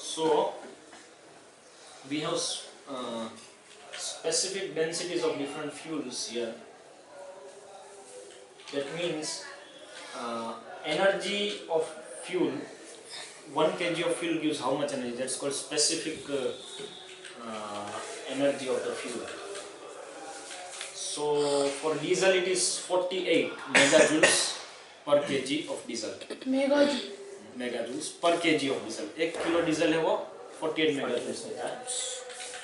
So we have specific densities of different fuels here. That means energy of fuel, 1 kg of fuel gives how much energy? That's called specific energy of the fuel. So for diesel it is 48 megajoules per kg of diesel. megajoules per kg of diesel. 1 kilo diesel है वो 48 megajoules होता है.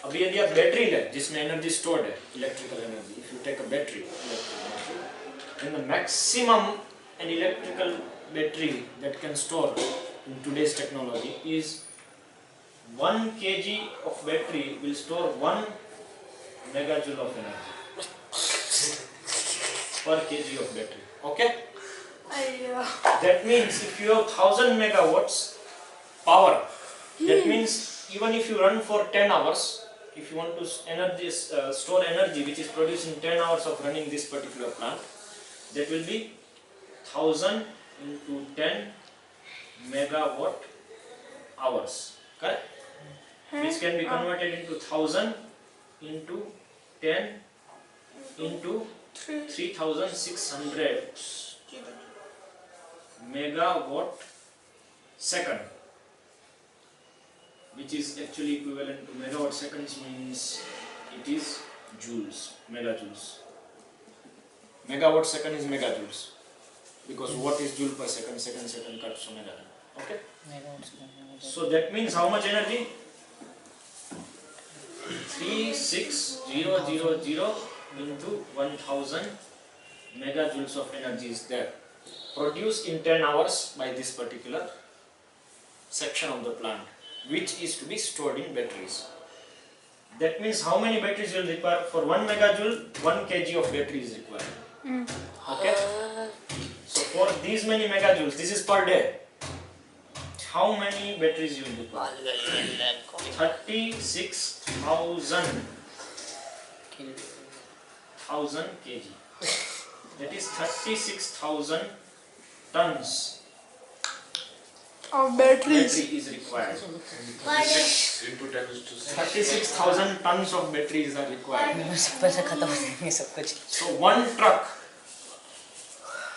अभी यदि आप battery लें जिसमें energy stored है, electrical energy, if you take a battery, then the maximum an electrical battery that can store in today's technology is 1 kg of battery will store 1 megajoule of energy per kg of battery. Okay? That means if you have 1000 megawatts power, that means even if you run for 10 hours, if you want to store energy which is produced in 10 hours of running this particular plant, that will be 1000 into 10 megawatt hours, correct? Which can be converted into 1000 into 10 into 3600 megawatt second, which is actually equivalent to megawatt seconds, means it is joules, megajoules. Megawatt second is megajoules, because what is joule per second? Second cuts to megajoule. Okay? So that means how much energy? 36000 into 1000 megajoules of energy is there, produced in 10 hours by this particular section of the plant, which is to be stored in batteries. That means how many batteries will require for 1 megajoule? 1 kg of battery is required. Okay? So for these many megajoules, this is per day. How many batteries you will require? 36,000 kg. That is 36,000 tons of batteries is required. 36,000 tons of batteries are required. So one truck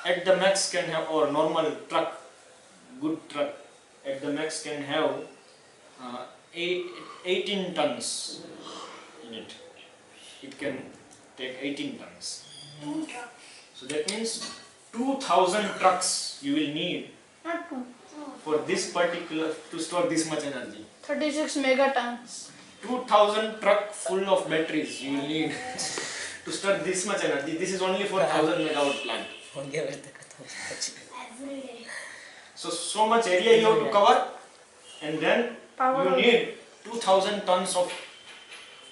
at the max can have, or normal truck, good truck at the max can have 18 tons in it. It can take 18 tons. So that means 2000 trucks you will need for this particular, to store this much energy. 36 megatons. 2000 truck full of batteries you will need to store this much energy. This is only for 1000 megawatt plant. So much area you have to cover, and then you need 2000 tons of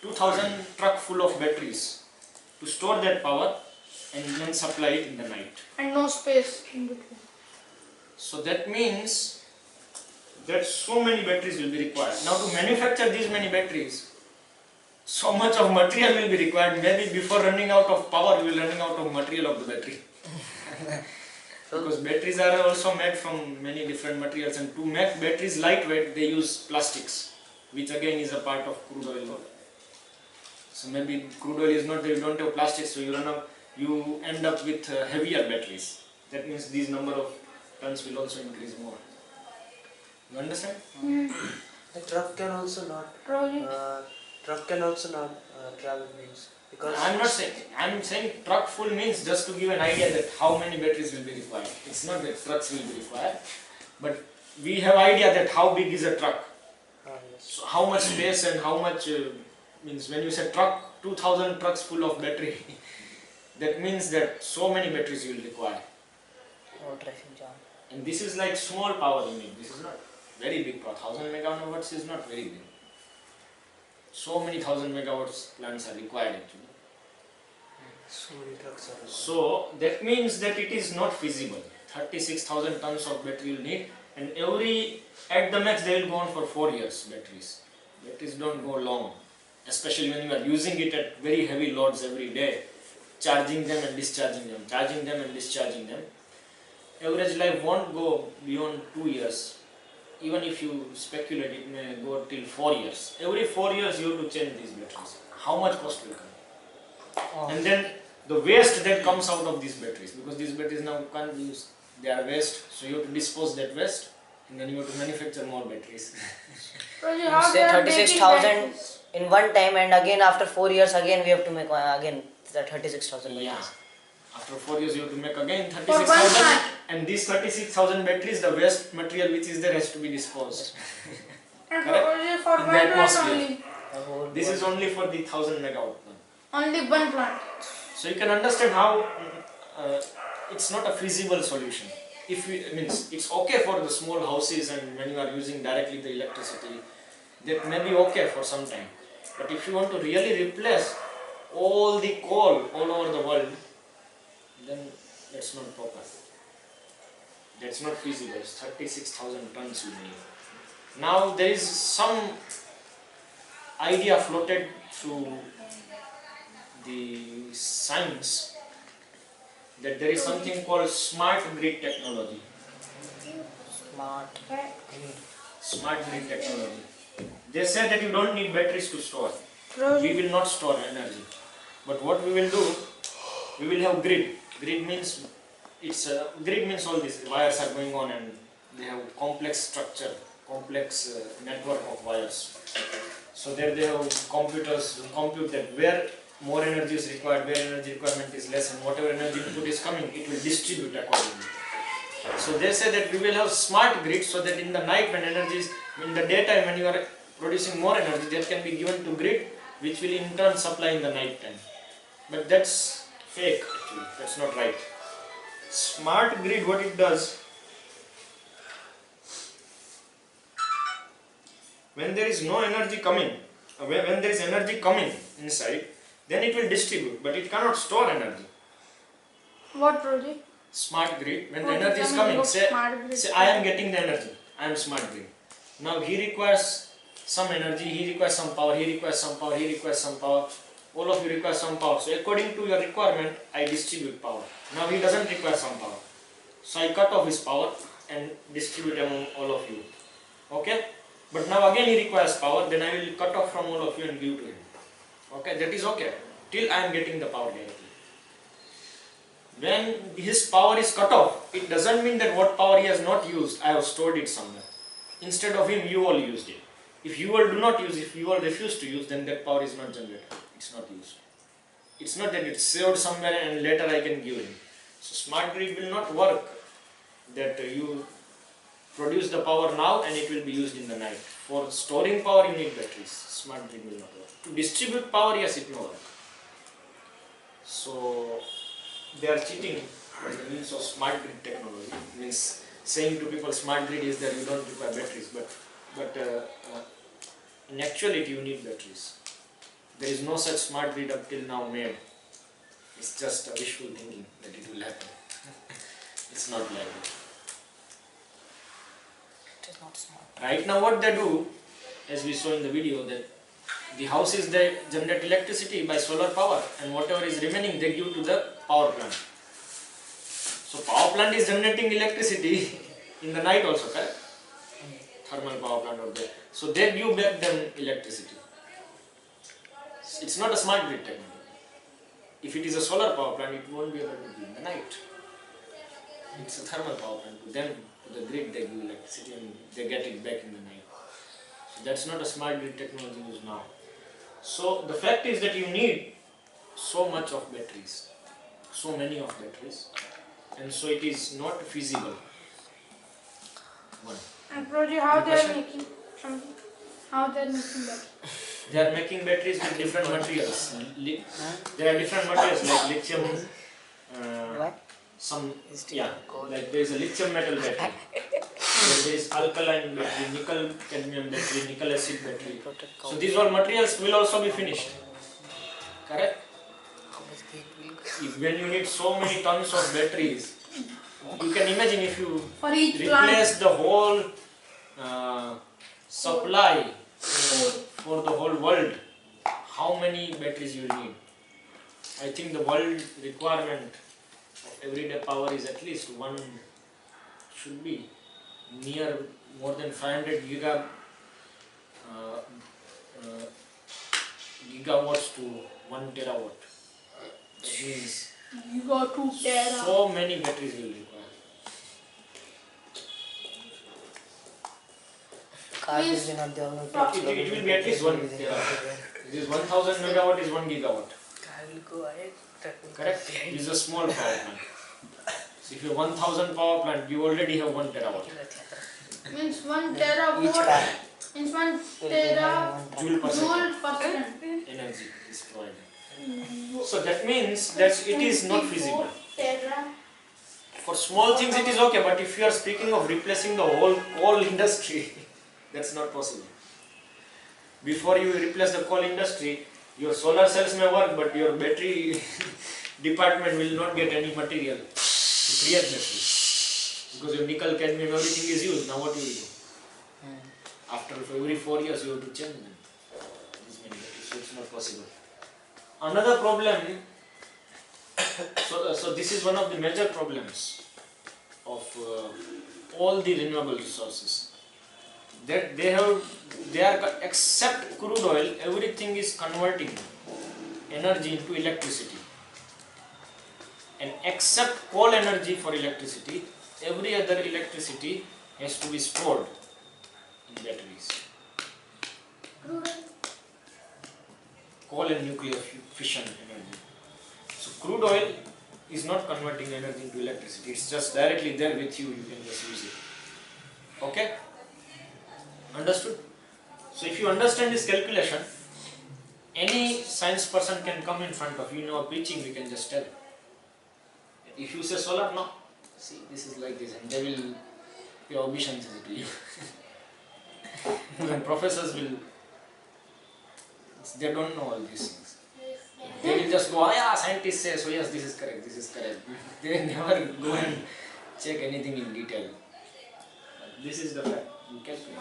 2000 truck full of batteries to store that power and then supply it in the night. And no space in between. So that means that so many batteries will be required. Now to manufacture these many batteries, so much of material will be required. Maybe before running out of power, you will running out of material of the battery. Because batteries are also made from many different materials, and to make batteries lightweight, they use plastics, which again is a part of crude oil. So maybe crude oil is not there, you don't have plastics, so you end up with heavier batteries. That means these number of tons will also increase more. You understand? The truck can also not travel means, because I'm saying truck full means just to give an idea that how many batteries will be required. It's not that trucks will be required, but we have idea that how big is a truck. yes. So how much space and how much means when you say truck, 2000 trucks full of battery, that means that so many batteries you will require. And this is like small power unit. This is not very big power. 1000 megawatts is not very big. So many 1000 megawatts plants are required actually. So many trucks are required. So that means that it is not feasible. 36,000 tons of battery you need, and at the max they will go on for 4 years. Batteries don't go long, especially when you are using it at very heavy loads every day, charging them and discharging them, charging them and discharging them. Average life won't go beyond 2 years. even if you speculate, it may go till 4 years. Every 4 years you have to change these batteries. How much cost will come? And then the waste that comes out of these batteries, because these batteries now can't be used, they are waste, so you have to dispose that waste, and then you have to manufacture more batteries. Roger, You how say they are making 36,000 batteries? in one time, and again after 4 years again we have to make again the 36,000 Yeah. batteries. After 4 years you have to make again For one 36,000, plant. and these 36,000 batteries, the waste material which is there has to be disposed. And Correct? Roger, for In one the plant atmosphere. only. The whole This is world. only for the 1000 megawatt plant. Only one plant. So you can understand how it's not a feasible solution. If we, means it's okay for the small houses and when you are using directly the electricity, that may be okay for some time. But if you want to really replace all the coal all over the world, then that's not proper. That's not feasible. It's 36,000 tons you need. Now there is some idea floated through the science that there is something called smart grid technology. Smart. Smart grid technology. They say that you don't need batteries to store. We Roger, will not store energy. But what we will do, we will have grid. Grid means grid means all these wires are going on and they have complex structure, complex network of wires. So there they have computers who compute that where more energy is required, where energy requirement is less, and whatever energy input is coming, it will distribute accordingly. So they say that we will have smart grid so that in the night when energy is, in the daytime when you are producing more energy, that can be given to grid, which will in turn supply in the night time. But that's fake actually, that's not right. Smart grid, what it does, when there is no energy coming, when there is energy coming inside, then it will distribute, but it cannot store energy. what Roger? Smart grid, when the What energy is you coming, mean say smart grid? I am getting the energy, I am smart grid. Now he requires some energy, he requires some power, he requires some power, he requires some power, all of you require some power. So according to your requirement, I distribute power. Now he doesn't require some power. So I cut off his power and distribute among all of you. Okay? But now again he requires power, then I will cut off from all of you and give to him. Okay, that is okay, till I am getting the power directly. When his power is cut off, it doesn't mean that what power he has not used, I have stored it somewhere. Instead of him, you all used it. If you all do not use, if you all refuse to use, then that power is not generated. It's not used. It's not that it's saved somewhere and later I can give him. So smart grid will not work that you produce the power now and it will be used in the night. For storing power, you need batteries. Smart grid will not work. To distribute power, yes, it may work. So they are cheating by the means of smart grid technology. Means saying to people smart grid is that you don't require batteries, but in actuality you need batteries. There is no such smart grid up till now made. It's just a wishful thinking that it will happen. It's not like that. It is not smart. Right now what they do, as we saw in the video, that the houses they generate electricity by solar power and whatever is remaining they give to the power plant. So power plant is generating electricity in the night also, correct? Thermal power plant out there. So they give back them electricity. It's not a smart grid technology. If it is a solar power plant, it won't be able to give in the night. It's a thermal power plant. To them, to the grid, they give electricity and they get it back in the night. So that's not a smart grid technology used now. So the fact is that you need so much of batteries, so many of batteries, and so it is not feasible. One. And Roger, how Any they are question? making something? How they are making that? They are making batteries with different materials. There are different materials like lithium, What? some, Is it yeah, gold? like there is a lithium metal battery. There is alkaline battery, nickel cadmium battery, nickel acid battery. So these all materials will also be finished. Correct? How much gate will go? If when you need so many tons of batteries, you can imagine if you For each plant. replace the whole supply for the whole world, how many batteries you will need? I think the world requirement of everyday power is at least one, should be near more than 500 gigawatts to 1 terawatt. That means You got 2 tera. so many batteries will require. Cars will Please. be not there. No It will be at least 1 terawatt. This 1000 megawatt is 1 gigawatt. I will go ahead. Correct? This is a small power plant. So if you have 1000 power plant, you already have 1 terawatt. Means 1 Each terawatt. car Means 1 will be tera having one Joule per second joule per second. energy is provided. So that means that it is not feasible. Tera. For small things it is okay, but if you are speaking of replacing the whole industry, that's not possible. Before you replace the coal industry, your solar cells may work, but your battery department will not get any material to create batteries. Because your nickel, cadmium, everything is used. Now what do you do? After every 4 years you have to change them. These many batteries, so it's not possible. Another problem, so this is one of the major problems of all the renewable resources. That they are except crude oil, everything is converting energy into electricity. And except coal energy for electricity, every other electricity has to be stored in batteries. Coal and nuclear fission energy. So crude oil is not converting energy into electricity. It's just directly there with you. You can just use it. Okay? Understood? So if you understand this calculation, any science person can come in front of you. In our preaching, we can just tell. If you say solar, no. See, this is like this, and they will pay obeisance to you. When professors will, they don't know all these things. They will just go, oh yeah, scientists say, so yes, this is correct, this is correct. They never go and check anything in detail. This is the fact. You calculate.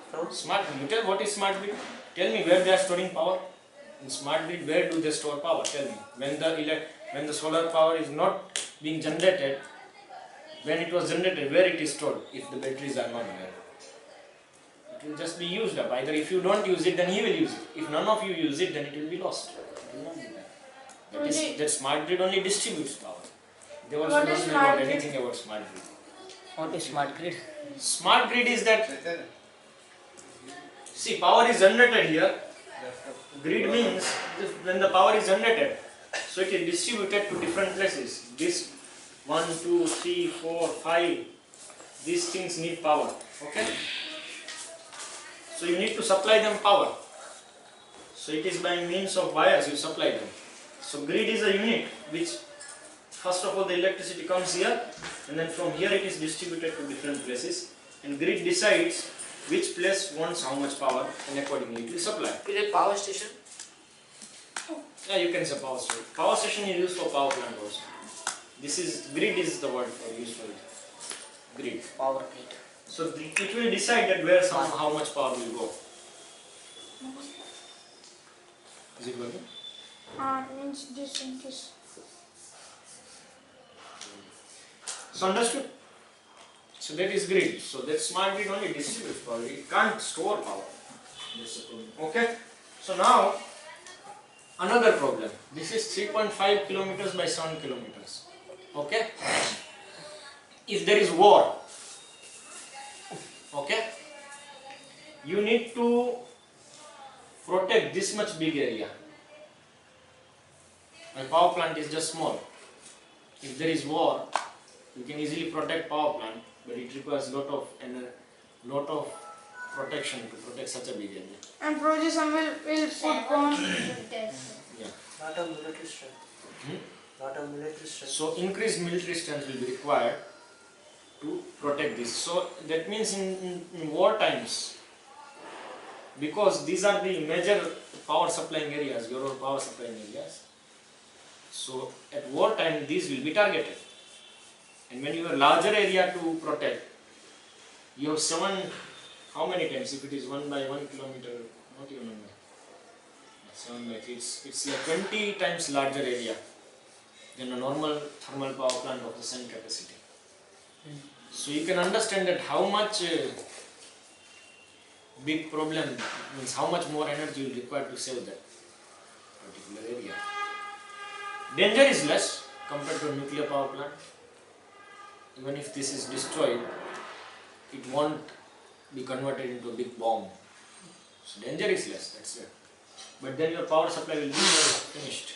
From Smart grid. You tell what is smart grid? Tell me where they are storing power. In smart grid, where do they store power? Tell me. When the solar power is not being generated, when it was generated, where it is stored? If the batteries are not there, it will just be used up. Either if you don't use it, then he will use it. If none of you use it, then it will be lost. It will not be there. That smart grid only distributes power. They also What don't is know smart about grid? anything about smart grid. What is smart grid? Smart grid is that, see, power is generated here. Grid means when the power is generated, so it is distributed to different places. This 1, 2, 3, 4, 5, these things need power. Okay? So you need to supply them power. So it is by means of wires you supply them. So grid is a unit which, first of all, the electricity comes here, and then from here it is distributed to different places, and grid decides which place wants how much power, and accordingly it will supply. is it power station? Yeah, you can say power station. Power station is used for power plant also. This is grid is the word for used for it. Grid. Power grid. So it will decide that where how much power will go. Is it working? Means this and this. So understood? So that is grid. So that smart grid only distributes power. It can't store power. That's the problem. Okay. So now another problem. This is 3.5 kilometers by 7 kilometers. Okay. If there is war, okay, you need to protect this much big area. My power plant is just small. If there is war, you can easily protect power plant, but it requires lot of protection to protect such a big area. And Projection will put bomb. Yeah. Not a military strength. Not a military strength. So increased military strength will be required to protect this. So that means in war times, because these are the major power supplying areas, your power supplying areas. So at war time these will be targeted. And when you have a larger area to protect, you have 7, how many times? If it is 1 by 1 kilometer, not even 1 by 7 by 3, it's like 20 times larger area than a normal thermal power plant of the same capacity. So you can understand that how much big problem means how much more energy will require to save that particular area. Danger is less compared to a nuclear power plant. Even if this is destroyed, it won't be converted into a big bomb. So danger is less, that's it. But then your power supply will be finished.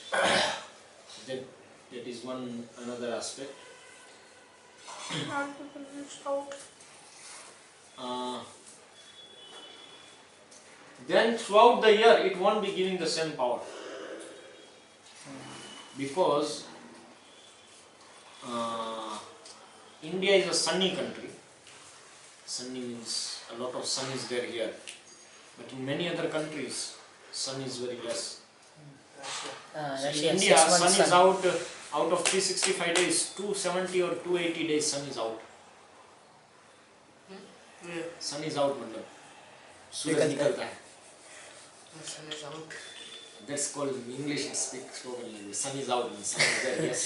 That is one another aspect. All people will out. Then throughout the year it won't be giving the same power. Because India is a sunny country. Sunny means a lot of sun is there here. But in many other countries, sun is very less. So in Russia, India, 6 months sun is out of 365 days, 270 or 280 days sun is out. Yeah. Sun is out, मतलब सूरज निकलता है. Sun is out. That's called in English spoken language. Sun is out means sun is there. Yes.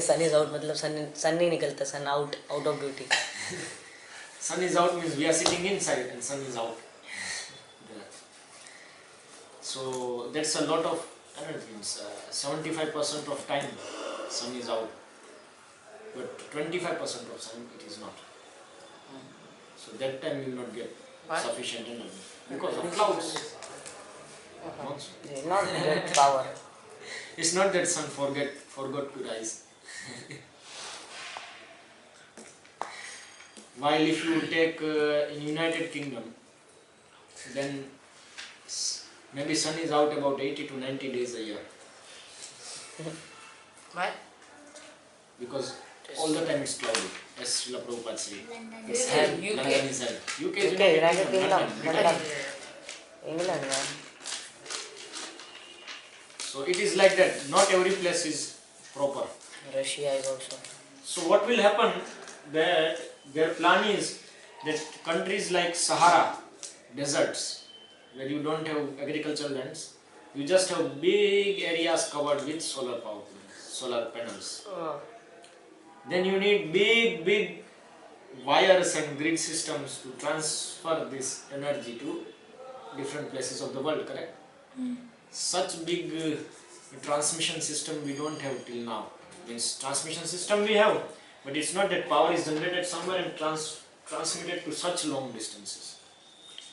sun is out मतलब sun नहीं निकलता, sun out of duty. Sun is out means we are sitting inside and sun is out. Yeah. So that's a lot of energy. Means 75% of time sun is out, but 25% of sun it is not. So that time you will not get Why? sufficient energy because of clouds. Monsoon. They did not get power. It's not that sun forgot to rise. While if you take in United Kingdom, then maybe sun is out about 80 to 90 days a year. Why? Because all the time it's cloudy, as Srila Prabhupada said. It's UK. hell, UK. London is hell. UK is UK, United Kingdom, London. London. England, man. So it is like that. Not every place is proper. Russia is also. So what will happen that their plan is that countries like Sahara deserts where you don't have agricultural lands, you just have big areas covered with solar power plants, solar panels. Then you need big wires and grid systems to transfer this energy to different places of the world, correct? Such big transmission system we don't have till now. Means transmission system we have, but it's not that power is generated somewhere and transmitted to such long distances.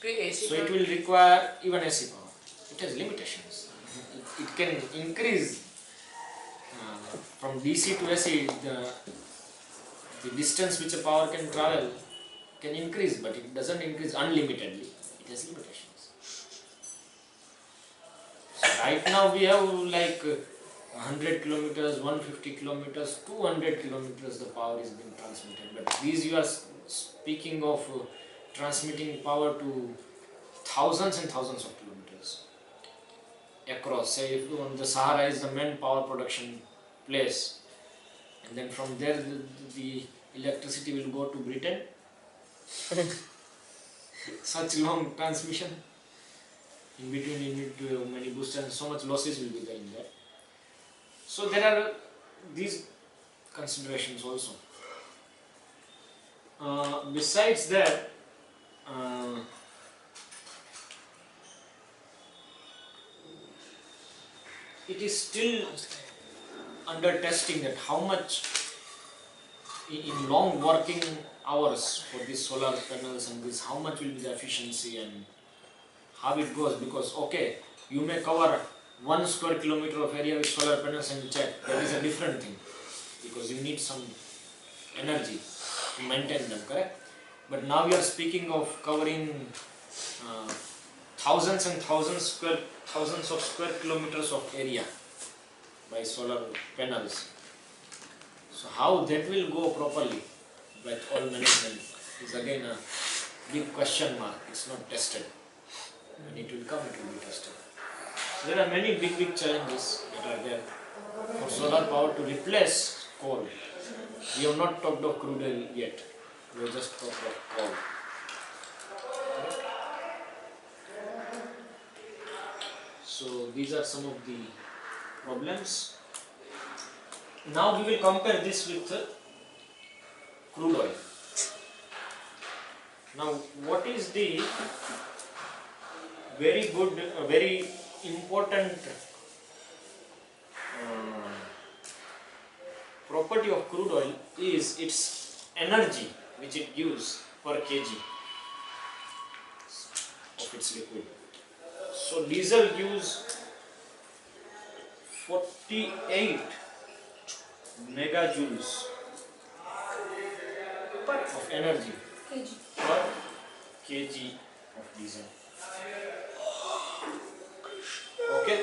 AC So it will require even AC power. It has limitations. It can increase from DC to AC, the distance which a power can travel can increase, but it doesn't increase unlimitedly. It has limitations. So right now we have like 100 kilometers, 150 kilometers, 200 kilometers the power is being transmitted. But these you are speaking of transmitting power to thousands and thousands of kilometers across. Say if on the Sahara is the main power production place, and then from there the electricity will go to Britain. Such long transmission. In between you need to have many boosters and so much losses will be there in that. So there are these considerations also. Besides that, it is still under testing that how much in long working hours for these solar panels and this, how much will be the efficiency and how it goes. Because okay, you may cover 1 square kilometer of area with solar panels and check, that is a different thing because you need some energy to maintain them, correct? But now we are speaking of covering thousands and thousands of square kilometers of area by solar panels. So how that will go properly with all management is again a big question mark. It's not tested. When it will come, it will be tested. So there are many big challenges that are there for solar power to replace coal. We have not talked of crude oil yet. We have just talked of coal. So these are some of the problems. Now we will compare this with crude oil. Now, what is the very good, very important property of crude oil is its energy which it gives per kg of its liquid. So diesel gives 48 megajoules of energy kg. per kg of diesel. Okay?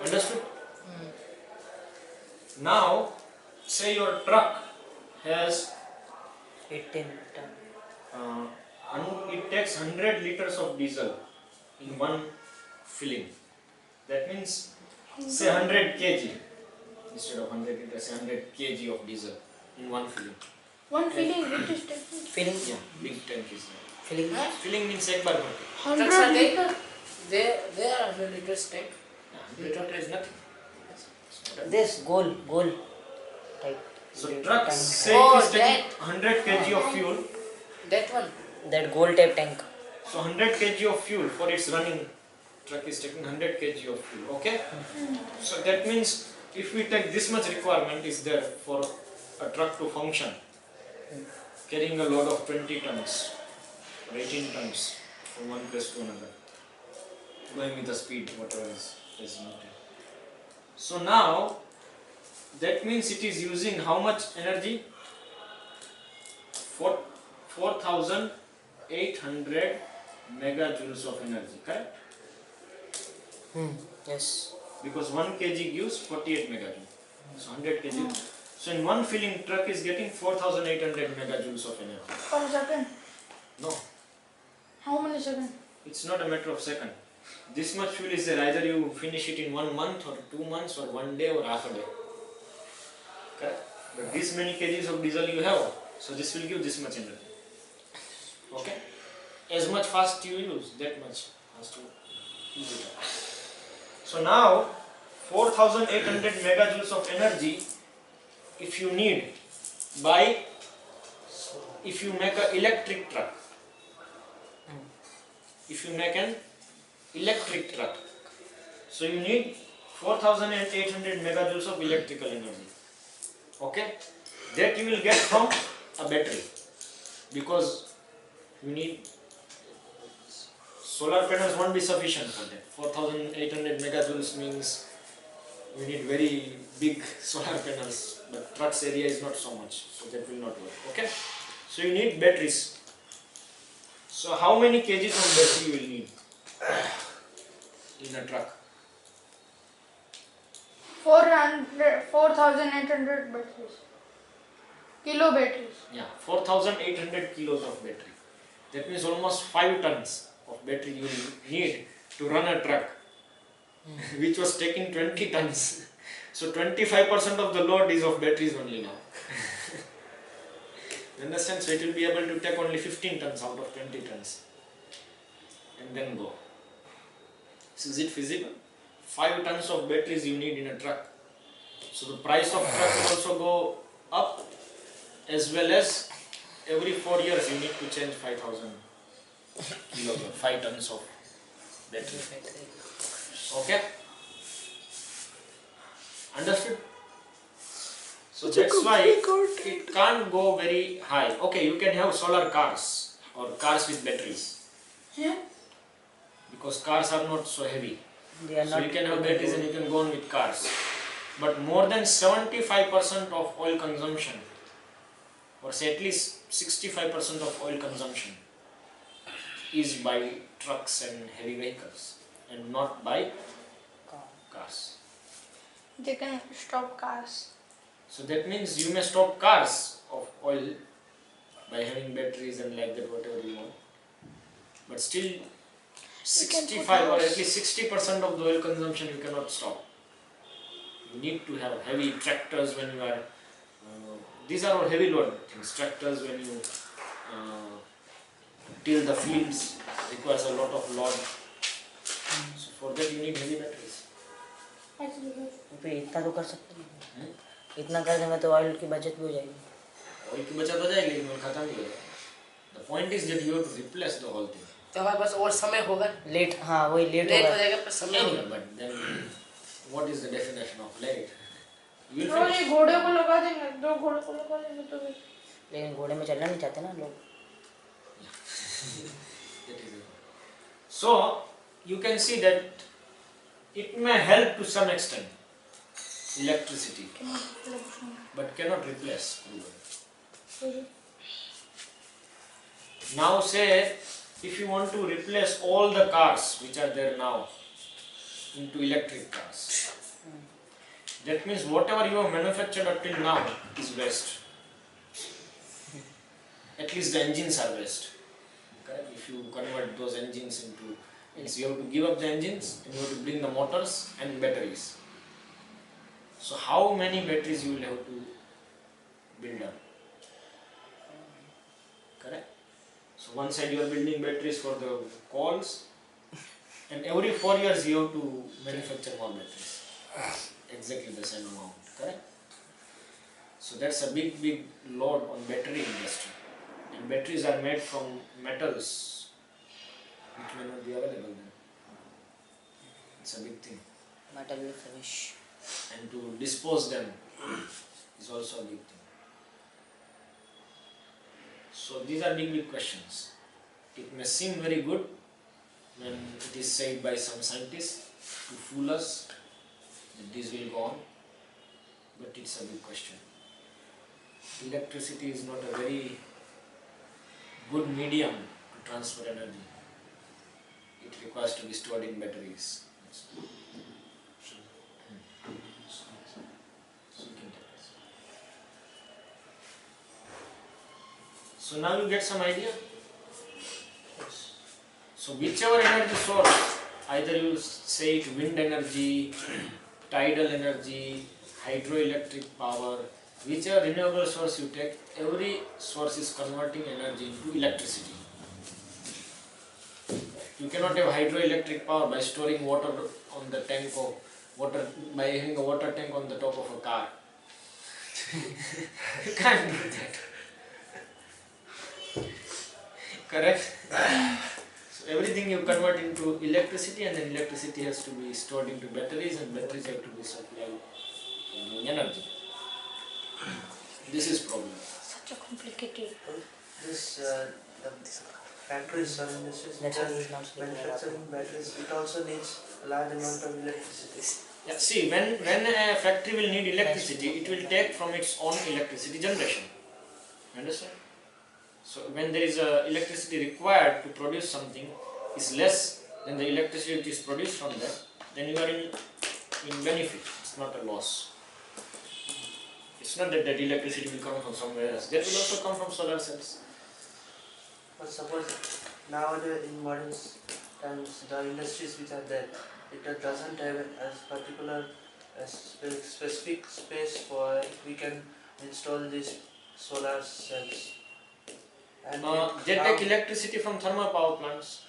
Understood? Now, say your truck has 18 ton. and it takes 100 liters of diesel in one filling. That means, say 100 kg instead of 100 liters, say 100 kg of diesel in one filling. One filling which is taken. Filling. Yeah, big tank is there. Filling. Filling means एक बार भर के. 100 liters. They are 100 liters tank. 100 liters is nothing. This goal type. So trucks say Oh, it is taking that. 100 kg of fuel. That one. That goal type tank. So 100 kg of fuel for its running. Truck is taking 100 kg of fuel. Okay. So that means if we take this much requirement is there for a truck to function, carrying a load of 20 tons or 18 tons from one place to another, going with the speed whatever is needed. So now that means it is using how much energy? 4,800 megajoules of energy, correct? Yes. Because 1 kg gives 48 megajoules. So 100 kg. So in one filling truck is getting 4,800 megajoules of energy. Per second. No, How many seconds? it's not a matter of second. This much fuel is there. Either you finish it in 1 month or 2 months or 1 day or half a day. Correct? But this many kgs of diesel you have, so this will give this much energy. Okay? As much fast you use, that much has to use it up. So now 4,800 megajoules of energy if you need by if you make an electric truck. If you make an electric truck, so you need 4,800 megajoules of electrical energy. Okay, that you will get from a battery because you need solar panels won't be sufficient for that. 4,800 megajoules means you need very big solar panels, but truck's area is not so much, so that will not work. Okay, so you need batteries. So how many kgs of battery you will need in a truck? 4,800 batteries. Kilo batteries. Yeah, 4,800 kilos of battery. That means almost 5 tons of battery you will need to run a truck, which was taking 20 tons. So 25% of the load is of batteries only now. You understand? So it will be able to take only 15 tons out of 20 tons and then go. So is it feasible? 5 tons of batteries you need in a truck. So the price of truck will also go up, as well as every 4 years you need to change 5,000 kilos or 5 tons of battery. Okay? Understood? So that's why it can't go very high. Okay, you can have solar cars or cars with batteries. Yeah. Because cars are not so heavy. They are So not you can have batteries and you can go on with cars. But more than 75% of oil consumption, or say at least 65% of oil consumption, is by trucks and heavy vehicles and not by cars. They can stop cars. So that means you may stop cars of oil by having batteries and like that, whatever you want. But still 65 or at least 60% of the oil consumption you cannot stop. You need to have heavy tractors when you are, these are all heavy load things. Tractors when you till the fields requires a lot of load. So for that you need heavy batteries. पे इतना तो कर सकते हैं, इतना कर देंगे तो ऑयल की बचत भी हो जाएगी. ऑयल की बचत हो जाएगी लेकिन ऑयल खत्म भी हो जाएगा. The point is that you have to replace the whole thing. तो हमारे पास और समय होगा, लेट, हाँ वही लेट लेट हो होगा. जाएगा पर समय Yeah, होगा. but then what is the definition of late? You will तो ये finish. घोड़े को लगा देंगे, 2 घोड़े को लगा देंगे तो फिर लेकिन घोड़े में चलना नहीं चाहते ना लोग. That is it. So you can see that it may help to some extent electricity, but cannot replace crude oil. Now say if you want to replace all the cars which are there now into electric cars, that means whatever you have manufactured up till now is waste. At least the engines are waste. Okay? If you convert those engines into, means you have to give up the engines and you have to bring the motors and batteries. So how many batteries you will have to build up? Correct? So one side you are building batteries for the coals, and every 4 years you have to manufacture more batteries. Exactly the same amount. Correct? So that's a big load on battery industry. And batteries are made from metals which may not be available then. It's a big thing. Metal will finish. And to dispose them is also a big thing. So these are big questions. It may seem very good when it is said by some scientists to fool us that this will go on, but it's a big question. Electricity is not a very good medium to transfer energy. It requires to be stored in batteries. So now you get some idea. So whichever energy source, either you say it wind energy, tidal energy, hydroelectric power, whichever renewable source you take, every source is converting energy into electricity. You cannot have hydroelectric power by storing water on the tank of water, by having a water tank on the top of a car. You can't do that. Correct? So everything you convert into electricity, and then electricity has to be stored into batteries, and batteries have to be supplied energy. This is problem. such a complicated. This factories or industries That's which why are he's not sleeping manufacturing batteries, it also needs a large amount of electricity. Yeah, see, when a factory will need electricity, it will take from its own electricity generation. Understand? So when there is electricity required to produce something is less than the electricity which is produced from that, then you are in benefit. It's not a loss. It's not that electricity will come from somewhere else. That will also come from solar cells. But suppose nowadays in modern times the industries which are there, it doesn't have a particular specific space for we can install these solar cells. And They take electricity from thermal power plants.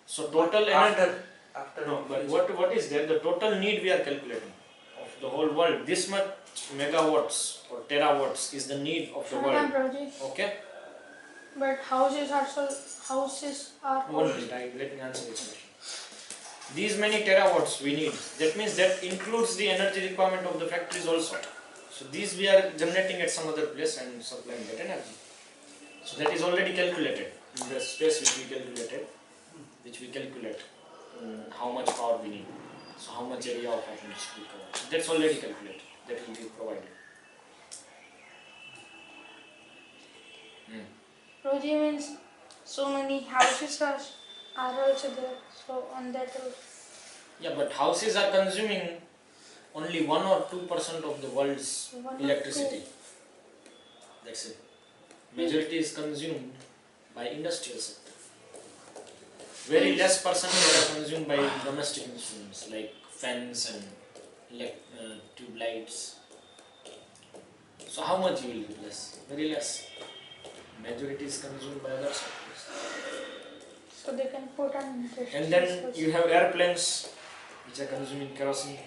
So total energy. after No, but what is there? The total need we are calculating of the whole world. This much megawatts or terawatts is the need of the world. Okay. But houses are One minute, let me answer this question. These many terawatts we need. That means that includes the energy requirement of the factories also. So these we are generating at some other place and supplying that energy. So that is already calculated in the space which we calculated, how much power we need. So how much area of atoms we cover. So that's already calculated. That will be provided. Roji means so many houses are also there. So on that Yeah, but houses are consuming only 1 or 2% of the world's 1 or electricity. That's it. Majority is consumed by industrial sector. Very less percentage are consumed by domestic instruments like fans and tube lights. So how much you will replace? Very less. Majority is consumed by other sectors. so they can put on And then you have airplanes which are consuming kerosene.